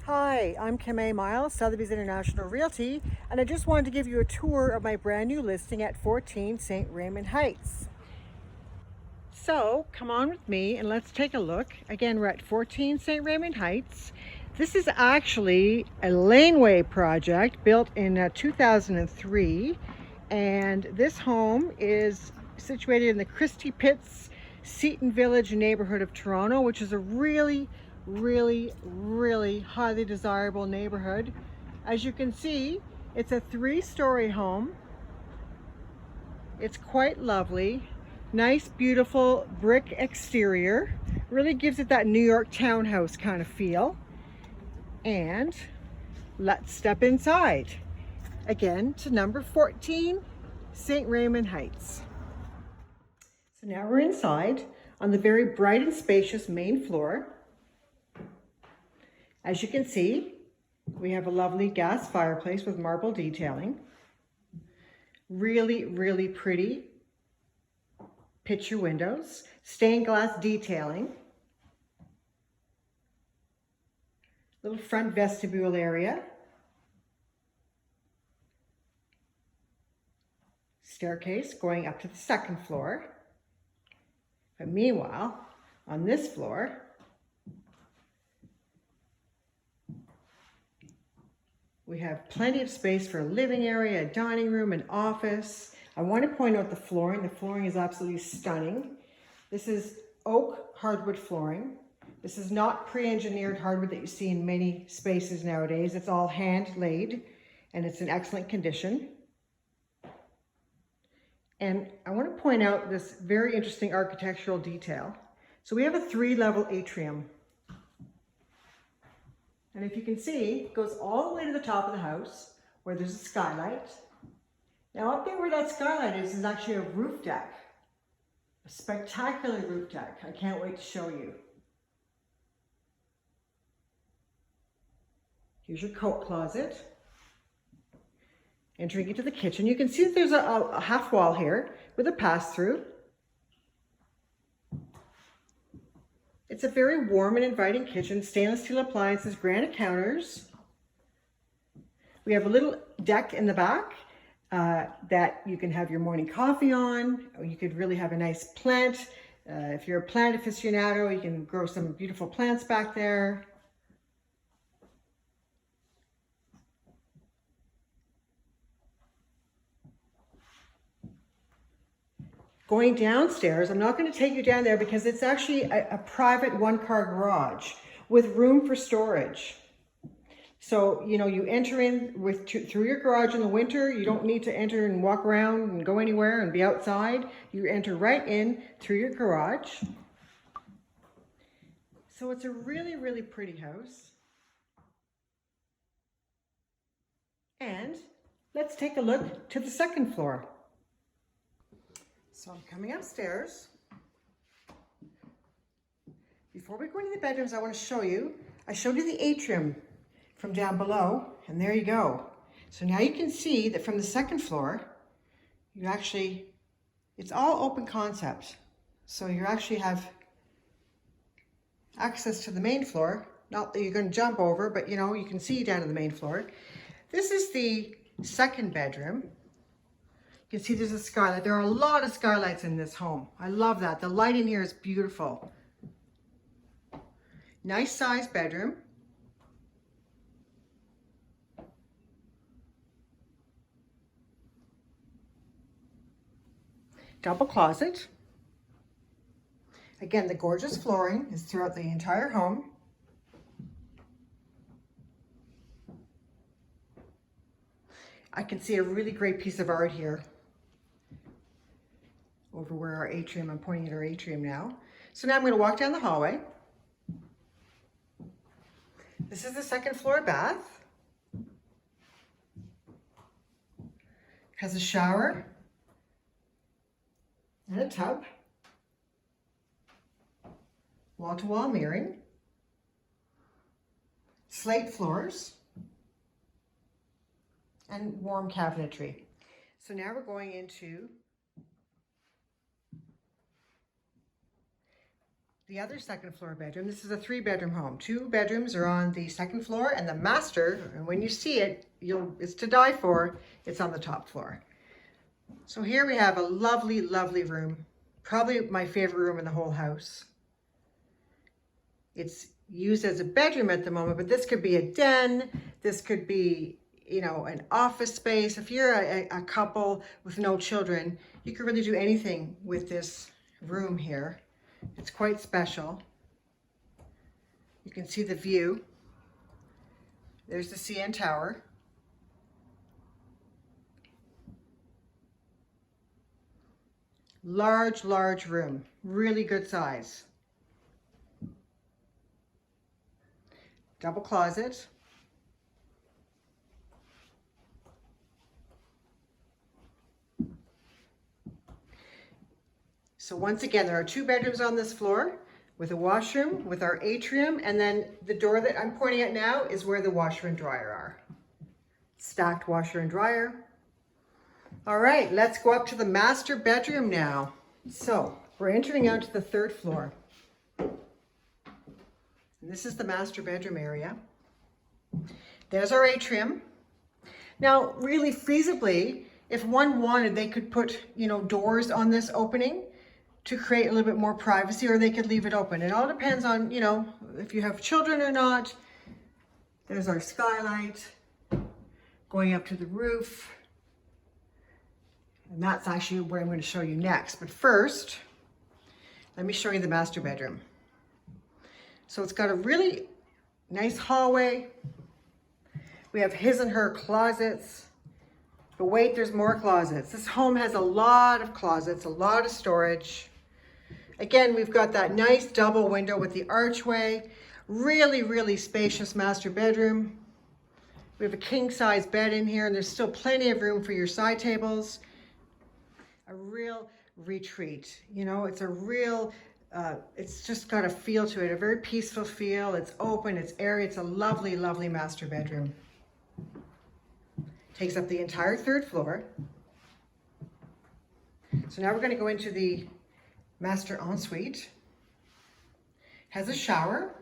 Hi, I'm Kim Miles, Sotheby's International Realty, and I just wanted to give you a tour of my brand new listing at 14 St. Raymond Heights. So come on with me and let's take a look. Again, we're at 14 St. Raymond Heights. This is actually a laneway project built in 2003, and this home is situated in the Christie Pits, Seaton Village neighborhood of Toronto, which is a really highly desirable neighborhood. As you can see, it's a 3-story home. It's quite lovely. Nice, beautiful brick exterior. Really gives it that New York townhouse kind of feel. And let's step inside. Again, to number 14, St. Raymond Heights. So now we're inside on the very bright and spacious main floor. As you can see, we have a lovely gas fireplace with marble detailing. Really pretty picture windows, stained glass detailing. Little front vestibule area. Staircase going up to the second floor. But meanwhile, on this floor, we have plenty of space for a living area, a dining room, an office. I want to point out the flooring. The flooring is absolutely stunning. This is oak hardwood flooring. This is not pre-engineered hardwood that you see in many spaces nowadays. It's all hand laid and it's in excellent condition. And I want to point out this very interesting architectural detail. So we have a 3-level atrium. And if you can see, it goes all the way to the top of the house where there's a skylight. Now up there where that skylight is actually a roof deck. A spectacular roof deck. I can't wait to show you. Here's your coat closet. Entering into the kitchen, you can see that there's a half wall here with a pass-through. It's a very warm and inviting kitchen, stainless steel appliances, granite counters. We have a little deck in the back that you can have your morning coffee on, or you could really have a nice plant. If you're a plant aficionado, you can grow some beautiful plants back there. Going downstairs, I'm not going to take you down there because it's actually a private 1-car garage with room for storage. So, you know, you enter in through your garage in the winter. You don't need to enter and walk around and go anywhere and be outside. You enter right in through your garage. So it's a really pretty house. And let's take a look to the second floor. So I'm coming upstairs. Before we go into the bedrooms, I want to show you, I showed you the atrium from down below, and there you go. So now you can see that from the second floor, it's all open concept. So you actually have access to the main floor. Not that you're going to jump over, but you know, you can see down to the main floor. This is the second bedroom. You can see there's a skylight. There are a lot of skylights in this home. I love that. The light in here is beautiful. Nice sized bedroom. Double closet. Again, the gorgeous flooring is throughout the entire home. I can see a really great piece of art here over where our atrium, I'm pointing at our atrium now. So now I'm going to walk down the hallway. This is the second floor bath. Has a shower and a tub. Wall-to-wall mirroring. Slate floors. And warm cabinetry. So now we're going into the other second floor bedroom. This is a 3-bedroom home. 2 bedrooms are on the second floor, and the master, and when you see it, it's to die for. It's on the top floor. So here we have a lovely, lovely room. Probably my favorite room in the whole house. It's used as a bedroom at the moment, but this could be a den. This could be, you know, an office space. If you're a couple with no children, you could really do anything with this room here. It's quite special. You can see the view. There's the CN Tower. Large, large room. Really good size. Double closet. So once again, there are 2 bedrooms on this floor with a washroom, with our atrium, and then the door that I'm pointing at now is where the washer and dryer are. Stacked washer and dryer. All right, let's go up to the master bedroom now. So we're entering onto the 3rd floor. And this is the master bedroom area. There's our atrium. Now, really feasibly, if one wanted, they could put, you know, doors on this opening to create a little bit more privacy, or they could leave it open. It all depends on, you know, if you have children or not. There's our skylight going up to the roof. And that's actually where I'm going to show you next. But first, let me show you the master bedroom. So it's got a really nice hallway. We have his and her closets. But wait, there's more closets. This home has a lot of closets, a lot of storage. Again, we've got that nice double window with the archway. Really, really spacious master bedroom. We have a king-size bed in here, and there's still plenty of room for your side tables. A real retreat. You know, it's a real, it's just got a feel to it, a very peaceful feel. It's open, it's airy. It's a lovely, lovely master bedroom. Takes up the entire 3rd floor. So now we're going to go into the master ensuite. Has a shower.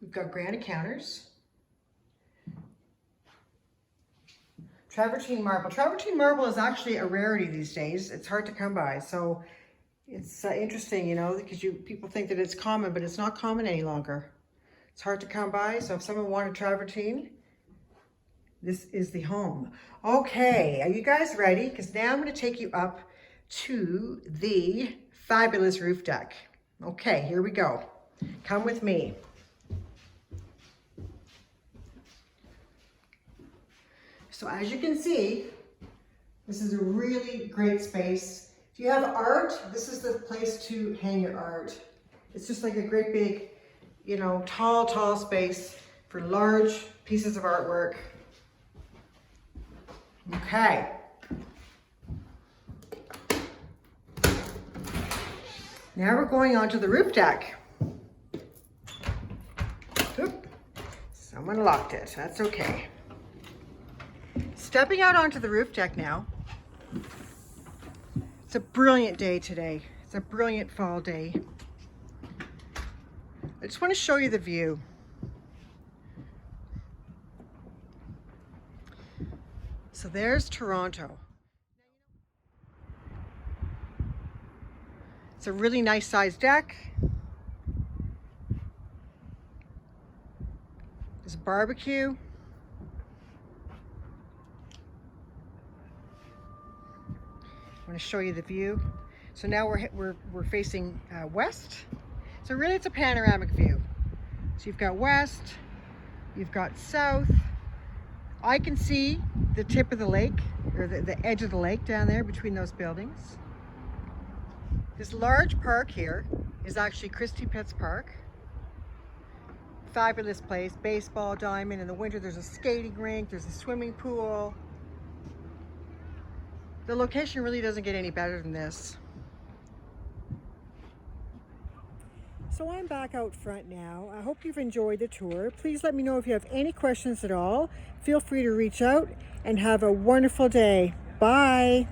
We've got granite counters. Travertine marble. Travertine marble is actually a rarity these days. It's hard to come by. So it's interesting, you know, because people think that it's common, but it's not common any longer. It's hard to come by. So if someone wanted travertine, this is the home. Okay, are you guys ready? Because now I'm going to take you up to the fabulous roof deck. Okay, here we go. Come with me. So as you can see, this is a really great space. If you have art, this is the place to hang your art. It's just like a great big, you know, tall space for large pieces of artwork. Okay. Now we're going on to the roof deck. Oop, someone locked it. That's okay. Stepping out onto the roof deck now. It's a brilliant day today. It's a brilliant fall day. I just want to show you the view. So there's Toronto. It's a really nice sized deck. There's a barbecue. I want to show you the view. So now we're facing west. So really it's a panoramic view. So you've got west, you've got south. I can see the tip of the lake, or the edge of the lake down there between those buildings. This large park here is actually Christie Park. Fabulous place, baseball diamond. In the winter there's a skating rink, there's a swimming pool. The location really doesn't get any better than this. So I'm back out front now. I hope you've enjoyed the tour. Please let me know if you have any questions at all. Feel free to reach out and have a wonderful day. Bye.